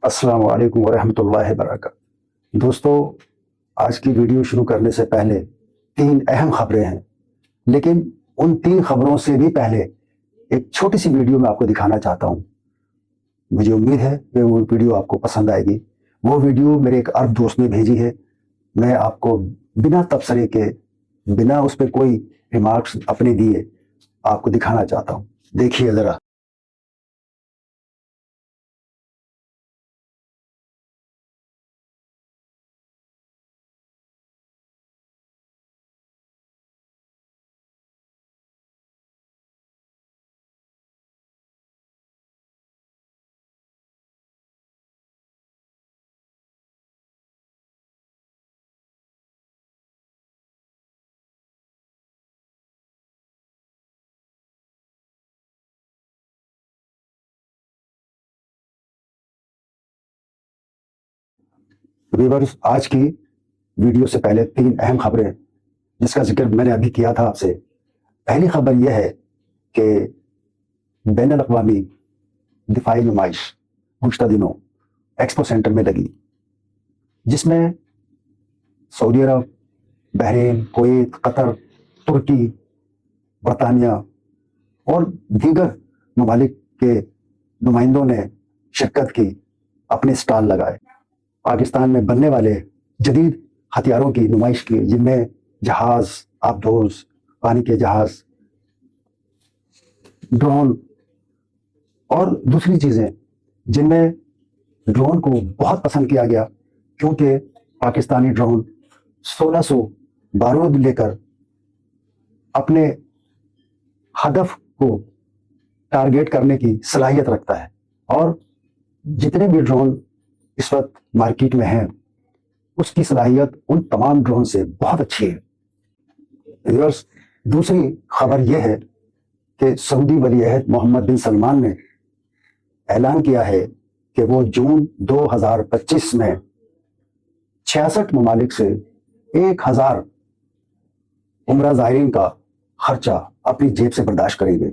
السلام علیکم ورحمۃ اللہ وبرکاتہ۔ دوستو، آج کی ویڈیو شروع کرنے سے پہلے تین اہم خبریں ہیں، لیکن ان تین خبروں سے بھی پہلے ایک چھوٹی سی ویڈیو میں آپ کو دکھانا چاہتا ہوں۔ مجھے امید ہے کہ وہ ویڈیو آپ کو پسند آئے گی۔ وہ ویڈیو میرے ایک عرب دوست نے بھیجی ہے۔ میں آپ کو بنا تبصرے کے، بنا اس پہ کوئی ریمارکس اپنے دیے، آپ کو دکھانا چاہتا ہوں۔ دیکھیے ذرا۔ ویورز، آج کی ویڈیو سے پہلے تین اہم خبریں جس کا ذکر میں نے ابھی کیا تھا آپ سے۔ پہلی خبر یہ ہے کہ بین الاقوامی دفاعی نمائش گزشتہ دنوں ایکسپو سینٹر میں لگی، جس میں سعودی عرب، بحرین، کویت، قطر، ترکی، برطانیہ اور دیگر ممالک کے نمائندوں نے شرکت کی، اپنے اسٹال لگائے۔ پاکستان میں بننے والے جدید ہتھیاروں کی نمائش کی، جن میں جہاز، آبدوز، پانی کے جہاز، ڈرون اور دوسری چیزیں، جن میں ڈرون کو بہت پسند کیا گیا، کیونکہ پاکستانی ڈرون 1600 بارود لے کر اپنے ہدف کو ٹارگیٹ کرنے کی صلاحیت رکھتا ہے، اور جتنے بھی ڈرون اس وقت مارکیٹ میں ہیں، اس کی صلاحیت ان تمام ڈرون سے بہت اچھی ہے۔ دوسری خبر یہ ہے کہ سعودی ولی عہد محمد بن سلمان نے اعلان کیا ہے کہ وہ جون 2025 میں 66 ممالک سے 1000 عمرہ زائرین کا خرچہ اپنی جیب سے برداشت کریں گے۔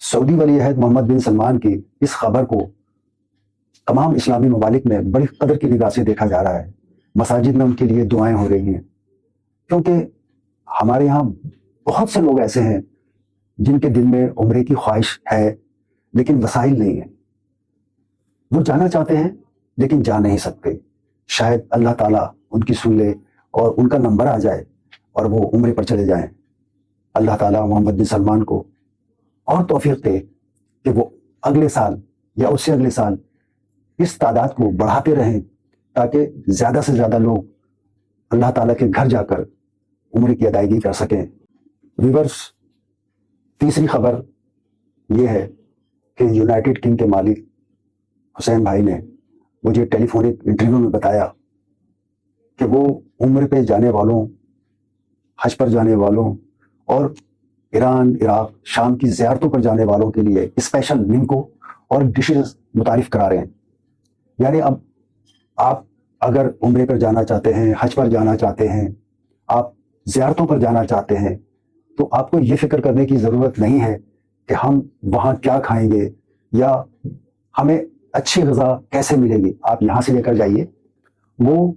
سعودی ولی عہد محمد بن سلمان کی اس خبر کو تمام اسلامی ممالک میں بڑی قدر کی نگاہ سے دیکھا جا رہا ہے۔ مساجد میں ان کے لیے دعائیں ہو رہی ہیں، کیونکہ ہمارے یہاں بہت سے لوگ ایسے ہیں جن کے دل میں عمرے کی خواہش ہے، لیکن وسائل نہیں ہیں۔ وہ جانا چاہتے ہیں لیکن جا نہیں سکتے۔ شاید اللہ تعالیٰ ان کی سن لے اور ان کا نمبر آ جائے اور وہ عمرے پر چلے جائیں۔ اللہ تعالیٰ محمد بن سلمان کو اور توفیق دے کہ وہ اگلے سال یا اس سے اگلے سال اس تعداد کو بڑھاتے رہیں، تاکہ زیادہ سے زیادہ لوگ اللہ تعالیٰ کے گھر جا کر عمرے کی ادائیگی کر سکیں۔ ویورز، تیسری خبر یہ ہے کہ یونائٹڈ کنگ کے مالک حسین بھائی نے مجھے ٹیلی فونک انٹرویو میں بتایا کہ وہ عمرے پہ جانے والوں، حج پر جانے والوں اور ایران، عراق، شام کی زیارتوں پر جانے والوں کے لیے اسپیشل لنکوں اور ڈشز متعارف کرا رہے ہیں۔ یعنی اب آپ اگر عمرے پر جانا چاہتے ہیں، حج پر جانا چاہتے ہیں، آپ زیارتوں پر جانا چاہتے ہیں، تو آپ کو یہ فکر کرنے کی ضرورت نہیں ہے کہ ہم وہاں کیا کھائیں گے یا ہمیں اچھی غذا کیسے ملے گی۔ آپ یہاں سے لے کر جائیے۔ وہ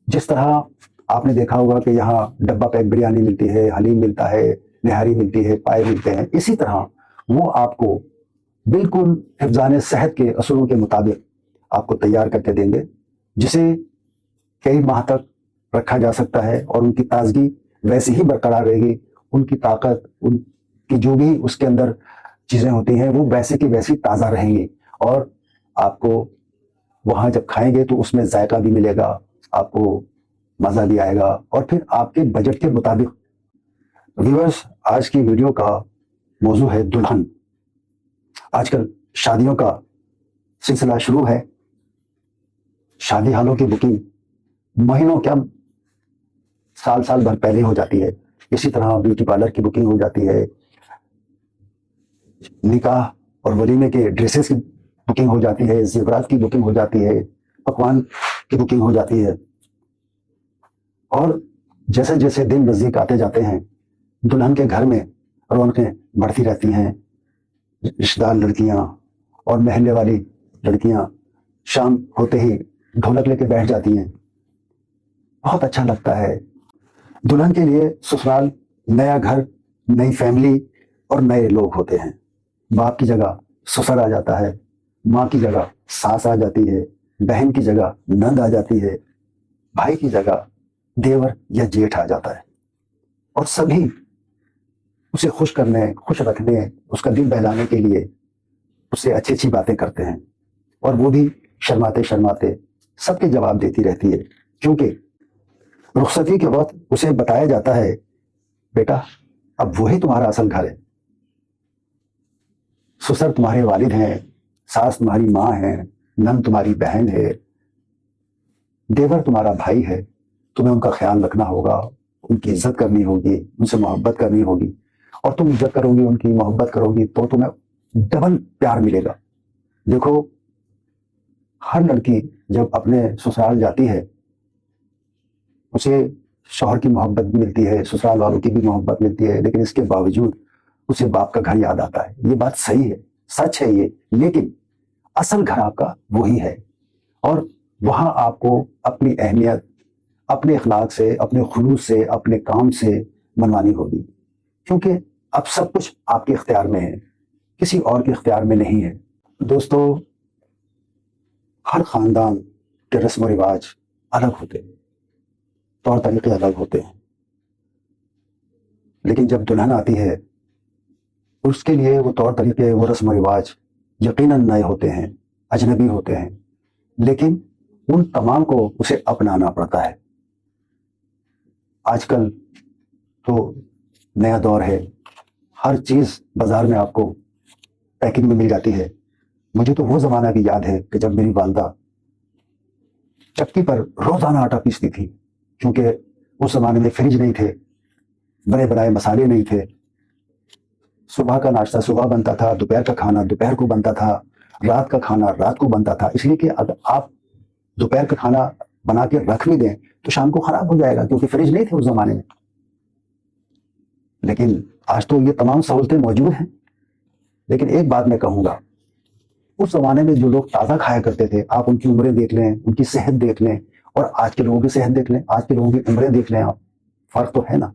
جس طرح آپ نے دیکھا ہوگا کہ یہاں ڈبہ پیک بریانی ملتی ہے، حلیم ملتا ہے، نہاری ملتی ہے، پائے ملتے ہیں، اسی طرح وہ آپ کو بالکل حفظان صحت کے اصولوں کے مطابق آپ کو تیار کر کے دیں گے، جسے کئی ماہ تک رکھا جا سکتا ہے، اور ان کی تازگی ویسے ہی برقرار رہے گی۔ ان کی طاقت، ان کی جو بھی اس کے اندر چیزیں ہوتی ہیں، وہ ویسے کی ویسی تازہ رہیں گی، اور آپ کو وہاں جب کھائیں گے تو اس میں ذائقہ بھی ملے گا، آپ کو مزہ بھی آئے گا، اور پھر آپ کے بجٹ کے مطابق۔ ویورز، آج کی ویڈیو کا موضوع ہے دلہن۔ آج کل شادیوں کا سلسلہ شروع ہے۔ شادی ہالوں کی بکنگ مہینوں کیا سال بھر پہلے ہو جاتی ہے۔ اسی طرح بیوٹی پارلر کی بکنگ ہو جاتی ہے، نکاح اور ولیمے کے ڈریسز کی بکنگ ہو جاتی ہے، زیورات کی بکنگ ہو جاتی ہے، پکوان کی بکنگ ہو جاتی ہے، اور جیسے جیسے دن نزدیک آتے جاتے ہیں، دلہن کے گھر میں رونقیں بڑھتی رہتی ہیں۔ رشتہ دار لڑکیاں اور محلے والی لڑکیاں شام ہوتے ہی ڈھولک لے کے بیٹھ جاتی ہیں. بہت اچھا لگتا ہے. دلہن کے لیے سسرال نیا گھر، نئی فیملی اور نئے لوگ ہوتے ہیں. باپ کی جگہ سسر آ جاتا ہے، ماں کی جگہ ساس آ جاتی ہے، بہن کی جگہ نند آ جاتی ہے، بھائی کی جگہ دیور یا جیٹھ آ جاتا ہے. اور سبھی اسے خوش کرنے، خوش رکھنے، اس کا دل بہلانے کے لیے اسے اچھی اچھی باتیں کرتے ہیں. اور وہ بھی شرماتے شرماتے سب کے جواب دیتی رہتی ہے، کیونکہ رخصتی کے وقت اسے بتایا جاتا ہے بیٹا اب وہی تمہارا اصل گھر ہے. سسر تمہارے والد ہیں، ساس تمہاری ماں ہے، نند تمہاری بہن ہے، دیور تمہارا بھائی ہے. تمہیں ان کا خیال رکھنا ہوگا، ان کی عزت کرنی ہوگی، ان سے محبت کرنی ہوگی. اور تم عزت کرو گی، ان کی محبت کرو گی تو تمہیں ڈبل پیار ملے گا. دیکھو ہر لڑکی جب اپنے سسرال جاتی ہے اسے شوہر کی محبت بھی ملتی ہے، سسرال والوں کی بھی محبت ملتی ہے، لیکن اس کے باوجود اسے باپ کا گھر یاد آتا ہے. یہ بات صحیح ہے، سچ ہے یہ، لیکن اصل گھر آپ کا وہی ہے. اور وہاں آپ کو اپنی اہمیت اپنے اخلاق سے، اپنے خلوص سے، اپنے کام سے منوانی ہوگی، کیونکہ اب سب کچھ آپ کے اختیار میں ہے، کسی اور کے اختیار میں نہیں ہے. دوستو ہر خاندان کے رسم و رواج الگ ہوتے ہیں، طور طریقے الگ ہوتے ہیں، لیکن جب دلہن آتی ہے اس کے لیے وہ طور طریقے، وہ رسم و رواج یقیناً نئے ہوتے ہیں، اجنبی ہوتے ہیں، لیکن ان تمام کو اسے اپنانا پڑتا ہے. آج کل تو نیا دور ہے، ہر چیز بازار میں آپ کو پیکنگ میں مل جاتی ہے. مجھے تو وہ زمانہ بھی یاد ہے کہ جب میری والدہ چکی پر روزانہ آٹا پیستی تھی، کیونکہ اس زمانے میں فریج نہیں تھے، بنے بنائے مسالے نہیں تھے. صبح کا ناشتہ صبح بنتا تھا، دوپہر کا کھانا دوپہر کو بنتا تھا، رات کا کھانا رات کو بنتا تھا. اس لیے کہ اگر آپ دوپہر کا کھانا بنا کے رکھ بھی دیں تو شام کو خراب ہو جائے گا، کیونکہ فریج نہیں تھے اس زمانے میں. لیکن آج تو یہ تمام سہولتیں موجود ہیں. لیکن ایک بات میں کہوں گا، اس زمانے میں جو لوگ تازہ کھایا کرتے تھے، آپ ان کی عمریں دیکھ لیں، ان کی صحت دیکھ لیں، اور آج کے لوگوں کی صحت دیکھ لیں، آج کے لوگوں کی عمریں دیکھ لیں، آپ فرق تو ہے نا.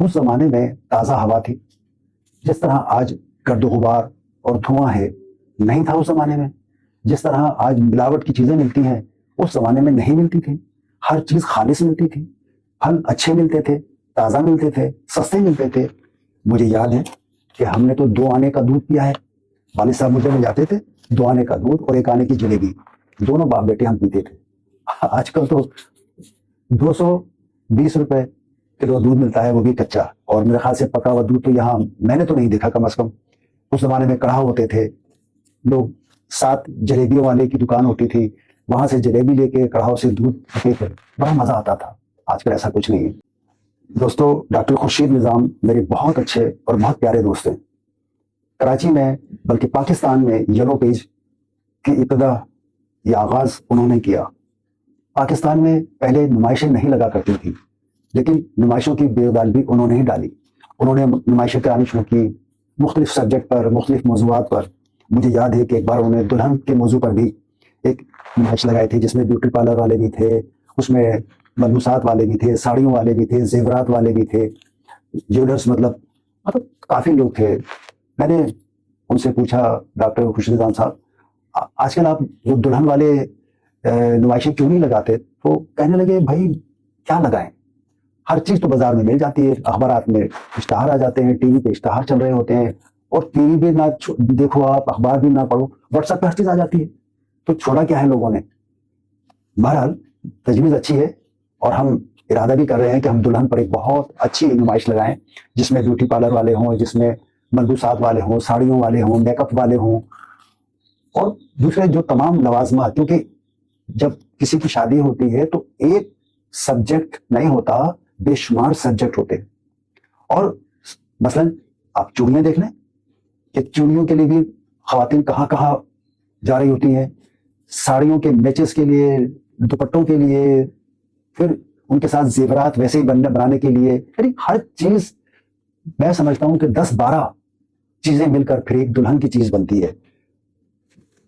اس زمانے میں تازہ ہوا تھی، جس طرح آج گرد و غبار اور دھواں ہے نہیں تھا اس زمانے میں. جس طرح آج ملاوٹ کی چیزیں ملتی ہیں اس زمانے میں نہیں ملتی تھی. ہر چیز خالص ملتی تھی، پھل اچھے ملتے تھے، تازہ ملتے تھے، سستے ملتے تھے. مجھے یاد ہے کہ ہم نے تو 2 آنے کا دودھ پیا ہے. والد صاحب مجھے لے جاتے تھے، 2 آنے کا دودھ اور 1 آنے کی جلیبی، دونوں باپ بیٹے ہم پیتے تھے. آج کل تو 220 روپے کلو دودھ ملتا ہے، وہ بھی کچا. اور میرے خیال سے پکا ہوا دودھ تو یہاں میں نے تو نہیں دیکھا کم از کم. اس زمانے میں کڑھا ہوتے تھے لوگ، 7 جلیبیوں والے کی دکان ہوتی تھی، وہاں سے جلیبی لے کے کڑھاؤ سے دودھ پیتے تھے، بڑا مزہ آتا تھا. آج کل ایسا کچھ نہیں ہے. دوستو ڈاکٹر خورشید نظام میرے بہت اچھے اور بہت پیارے دوست ہیں. کراچی میں بلکہ پاکستان میں یلو پیج کی ابتدا یا آغاز انہوں نے کیا. پاکستان میں پہلے نمائشیں نہیں لگا کرتی تھی، لیکن نمائشوں کی بے دال بھی انہوں نے ہی ڈالی. انہوں نے نمائشیں کرانی شروع کی مختلف سبجیکٹ پر، مختلف موضوعات پر. مجھے یاد ہے کہ ایک بار انہوں نے دلہن کے موضوع پر بھی ایک نمائش لگائی تھی، جس میں بیوٹی پارلر والے بھی تھے، اس میں ملبوسات والے بھی تھے، ساڑیوں والے بھی تھے، زیورات والے بھی تھے، جیولرز، مطلب کافی لوگ تھے. میں نے ان سے پوچھا ڈاکٹر خورشید نظام صاحب آج کل آپ جو دلہن والے نمائشیں کیوں نہیں لگاتے؟ تو کہنے لگے بھائی کیا لگائیں، ہر چیز تو بازار میں مل جاتی ہے، اخبارات میں اشتہار آ جاتے ہیں، ٹی وی پہ اشتہار چل رہے ہوتے ہیں، اور ٹی وی بھی نہ دیکھو آپ، اخبار بھی نہ پڑھو، واٹس ایپ پہ ہر چیز آ جاتی ہے. تو چھوڑا کیا ہے لوگوں نے. بہرحال تجویز اچھی ہے، اور ہم ارادہ بھی کر رہے ہیں کہ ہم دلہن پر ایک بہت اچھی نمائش لگائیں، جس میں بیوٹی پارلر والے ہوں، جس میں ملبوسات والے ہوں، ساڑیوں والے ہوں، میک اپ والے ہوں، اور دوسرے جو تمام لوازمات. کیونکہ جب کسی کی شادی ہوتی ہے تو ایک سبجیکٹ نہیں ہوتا، بے شمار سبجیکٹ ہوتے ہیں. اور مثلا آپ چوڑیاں دیکھ لیں کہ چوڑیوں کے لیے بھی خواتین کہاں کہاں جا رہی ہوتی ہیں، ساڑیوں کے میچز کے لیے، دوپٹوں کے لیے، پھر ان کے ساتھ زیورات ویسے ہی بنانے کے لیے. یعنی ہر چیز میں سمجھتا ہوں کہ 10-12 چیزیں مل کر پھر ایک دلہن کی چیز بنتی ہے.